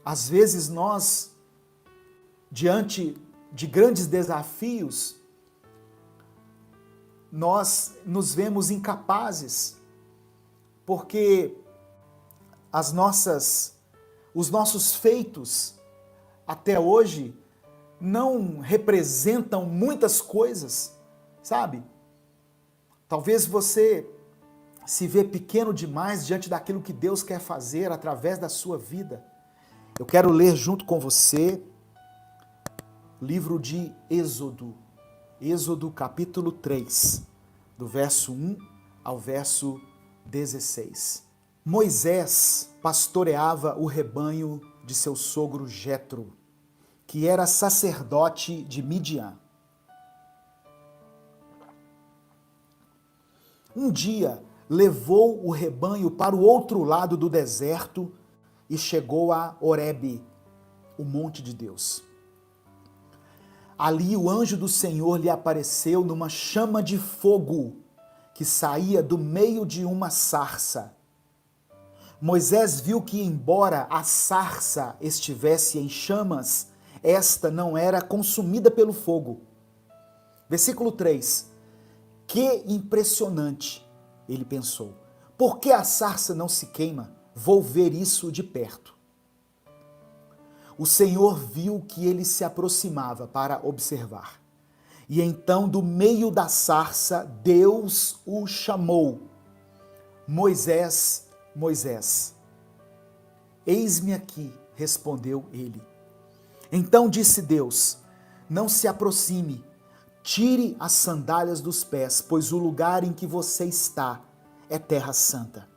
Às vezes nós, diante de grandes desafios, nós nos vemos incapazes, porque os nossos feitos até hoje não representam muitas coisas, sabe? Talvez você se vê pequeno demais diante daquilo que Deus quer fazer através da sua vida. Eu quero ler junto com você o livro de Êxodo, Êxodo capítulo 3, do verso 1 ao verso 16. Moisés pastoreava o rebanho de seu sogro Jetro, que era sacerdote de Midian. Um dia levou o rebanho para o outro lado do deserto e chegou a Horebe, o monte de Deus. Ali o anjo do Senhor lhe apareceu numa chama de fogo que saía do meio de uma sarça. Moisés viu que, embora a sarça estivesse em chamas, esta não era consumida pelo fogo. Versículo 3. Que impressionante, ele pensou. Por que a sarça não se queima? Vou ver isso de perto. O Senhor viu que ele se aproximava para observar. E então, do meio da sarça, Deus o chamou. Moisés, Moisés. Eis-me aqui, respondeu ele. Então disse Deus, não se aproxime, tire as sandálias dos pés, pois o lugar em que você está é terra santa.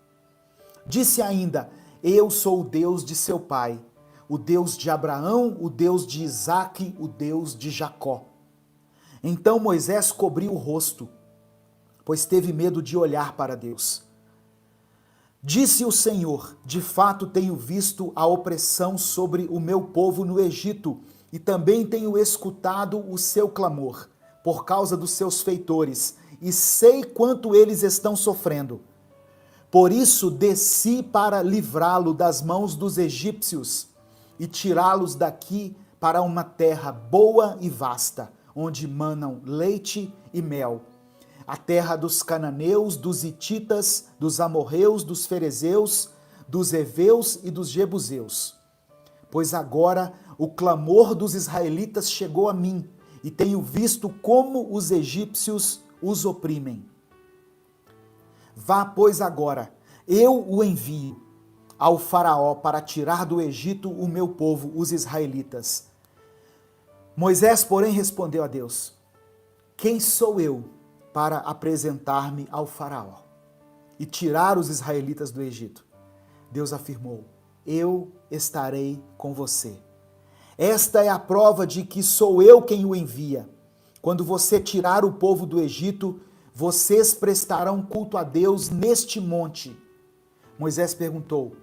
Disse ainda, eu sou o Deus de seu pai, o Deus de Abraão, o Deus de Isaque, o Deus de Jacó. Então Moisés cobriu o rosto, pois teve medo de olhar para Deus. Disse o Senhor, de fato tenho visto a opressão sobre o meu povo no Egito, e também tenho escutado o seu clamor, por causa dos seus feitores, e sei quanto eles estão sofrendo. Por isso desci para livrá-lo das mãos dos egípcios e tirá-los daqui para uma terra boa e vasta, onde manam leite e mel, a terra dos cananeus, dos hititas, dos amorreus, dos ferezeus, dos heveus e dos jebuseus. Pois agora o clamor dos israelitas chegou a mim, e tenho visto como os egípcios os oprimem. Vá, pois, agora, eu o envio ao faraó para tirar do Egito o meu povo, os israelitas. Moisés, porém, respondeu a Deus, quem sou eu para apresentar-me ao faraó e tirar os israelitas do Egito? Deus afirmou, eu estarei com você. Esta é a prova de que sou eu quem o envia. Quando você tirar o povo do Egito, vocês prestarão culto a Deus neste monte. Moisés perguntou,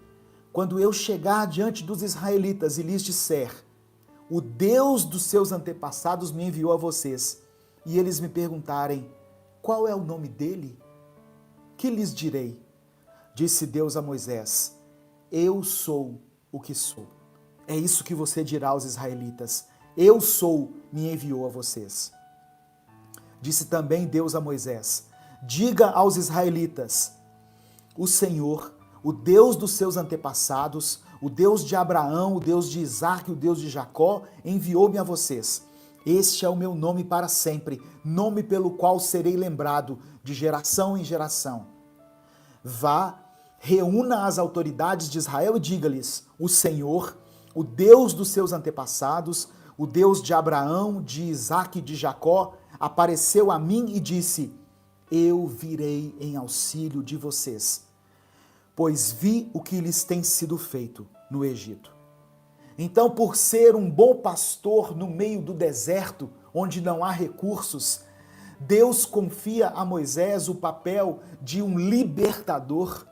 quando eu chegar diante dos israelitas e lhes disser, o Deus dos seus antepassados me enviou a vocês, e eles me perguntarem, qual é o nome dele? Que lhes direi? Disse Deus a Moisés, eu sou o que sou. É isso que você dirá aos israelitas, eu sou, me enviou a vocês. Disse também Deus a Moisés, diga aos israelitas, o Senhor, o Deus dos seus antepassados, o Deus de Abraão, o Deus de Isaque, o Deus de Jacó, enviou-me a vocês. Este é o meu nome para sempre, nome pelo qual serei lembrado de geração em geração. Vá, reúna as autoridades de Israel e diga-lhes, o Senhor, o Deus dos seus antepassados, o Deus de Abraão, de Isaque e de Jacó, apareceu a mim e disse, eu virei em auxílio de vocês, pois vi o que lhes tem sido feito no Egito. Então, por ser um bom pastor no meio do deserto, onde não há recursos, Deus confia a Moisés o papel de um libertador.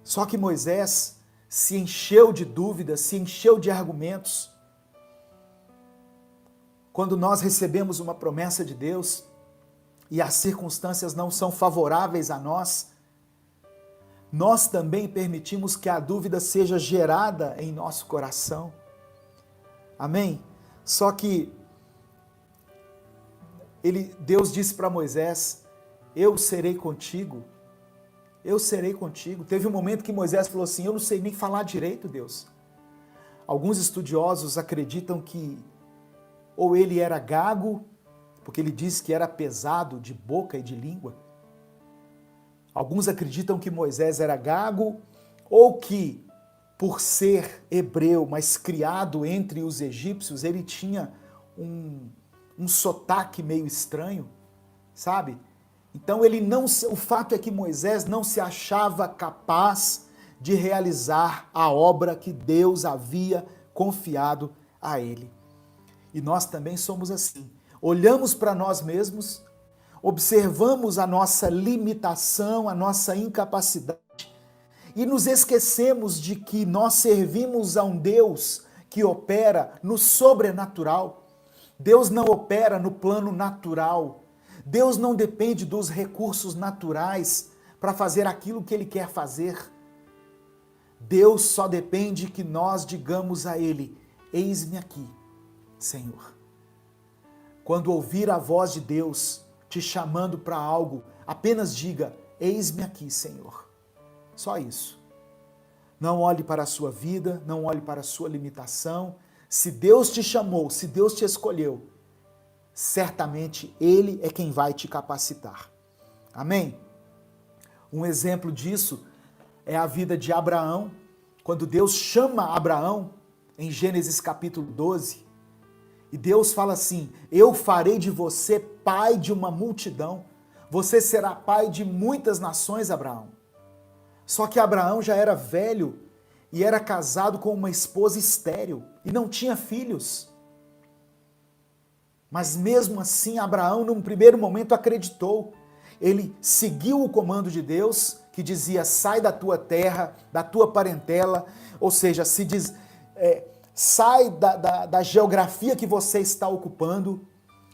Só que Moisés se encheu de dúvidas, se encheu de argumentos. Quando nós recebemos uma promessa de Deus e as circunstâncias não são favoráveis a nós, nós também permitimos que a dúvida seja gerada em nosso coração. Amém? Só que Deus disse para Moisés, eu serei contigo. Eu serei contigo. Teve um momento que Moisés falou assim, eu não sei nem falar direito, Deus. Alguns estudiosos acreditam que ou ele era gago, porque ele disse que era pesado de boca e de língua. Alguns acreditam que Moisés era gago, ou que, por ser hebreu, mas criado entre os egípcios, ele tinha um sotaque meio estranho, sabe? Então o fato é que Moisés não se achava capaz de realizar a obra que Deus havia confiado a ele. E nós também somos assim. Olhamos para nós mesmos, observamos a nossa limitação, a nossa incapacidade e nos esquecemos de que nós servimos a um Deus que opera no sobrenatural. Deus não opera no plano natural. Deus não depende dos recursos naturais para fazer aquilo que Ele quer fazer. Deus só depende que nós digamos a Ele, eis-me aqui, Senhor. Quando ouvir a voz de Deus te chamando para algo, apenas diga, eis-me aqui, Senhor. Só isso. Não olhe para a sua vida, não olhe para a sua limitação. Se Deus te chamou, se Deus te escolheu, certamente Ele é quem vai te capacitar. Amém? Um exemplo disso é a vida de Abraão. Quando Deus chama Abraão, em Gênesis capítulo 12, e Deus fala assim, eu farei de você pai de uma multidão, você será pai de muitas nações, Abraão. Só que Abraão já era velho e era casado com uma esposa estéril e não tinha filhos. Mas mesmo assim, Abraão, num primeiro momento, acreditou. Ele seguiu o comando de Deus, que dizia, sai da tua terra, da tua parentela, ou seja, sai da geografia que você está ocupando,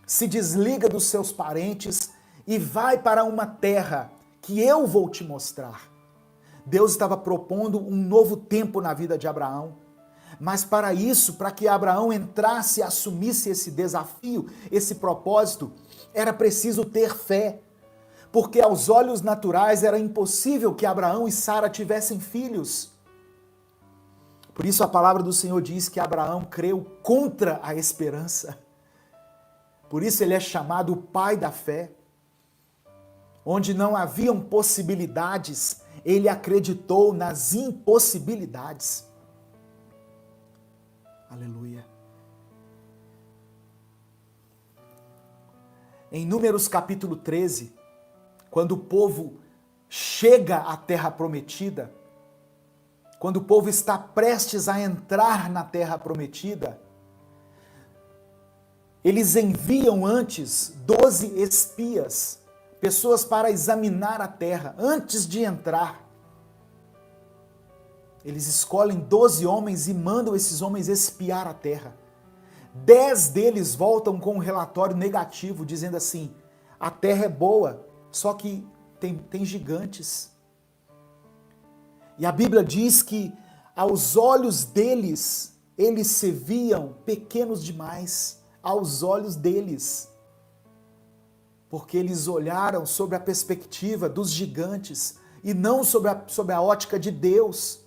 se desliga dos seus parentes e vai para uma terra que eu vou te mostrar. Deus estava propondo um novo tempo na vida de Abraão. Mas para isso, para que Abraão entrasse e assumisse esse desafio, esse propósito, era preciso ter fé. Porque aos olhos naturais era impossível que Abraão e Sara tivessem filhos. Por isso a palavra do Senhor diz que Abraão creu contra a esperança. Por isso ele é chamado o pai da fé. Onde não haviam possibilidades, ele acreditou nas impossibilidades. Aleluia. Em Números capítulo 13, quando o povo chega à terra prometida, quando o povo está prestes a entrar na terra prometida, eles enviam antes 12 espias, pessoas para examinar a terra, antes de entrar. Eles escolhem 12 homens e mandam esses homens espiar a terra. 10 deles voltam com um relatório negativo, dizendo assim, a terra é boa, só que tem gigantes. E a Bíblia diz que aos olhos deles, eles se viam pequenos demais, aos olhos deles. Porque eles olharam sobre a perspectiva dos gigantes e não sobre a ótica de Deus.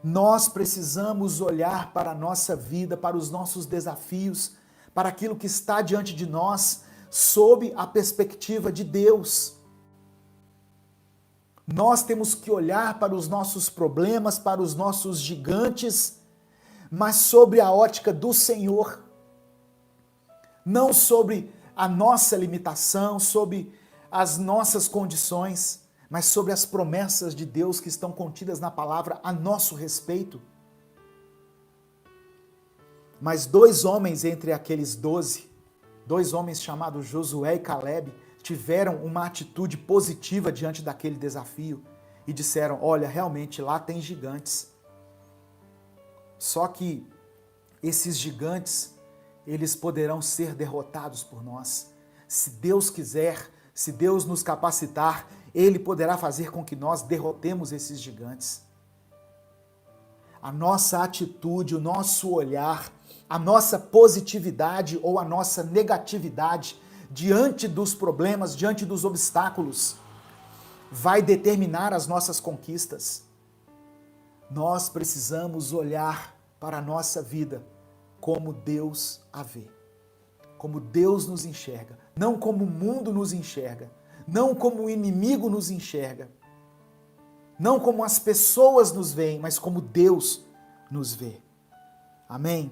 Nós precisamos olhar para a nossa vida, para os nossos desafios, para aquilo que está diante de nós, sob a perspectiva de Deus. Nós temos que olhar para os nossos problemas, para os nossos gigantes, mas sobre a ótica do Senhor. Não sobre a nossa limitação, sobre as nossas condições, mas sobre as promessas de Deus que estão contidas na palavra a nosso respeito. Mas 2 homens entre aqueles 12, 2 homens chamados Josué e Caleb, tiveram uma atitude positiva diante daquele desafio e disseram, olha, realmente lá tem gigantes. Só que esses gigantes, eles poderão ser derrotados por nós. Se Deus quiser, Se Deus nos capacitar, Ele poderá fazer com que nós derrotemos esses gigantes. A nossa atitude, o nosso olhar, a nossa positividade ou a nossa negatividade diante dos problemas, diante dos obstáculos, vai determinar as nossas conquistas. Nós precisamos olhar para a nossa vida como Deus a vê, como Deus nos enxerga, não como o mundo nos enxerga, não como o inimigo nos enxerga, não como as pessoas nos veem, mas como Deus nos vê. Amém?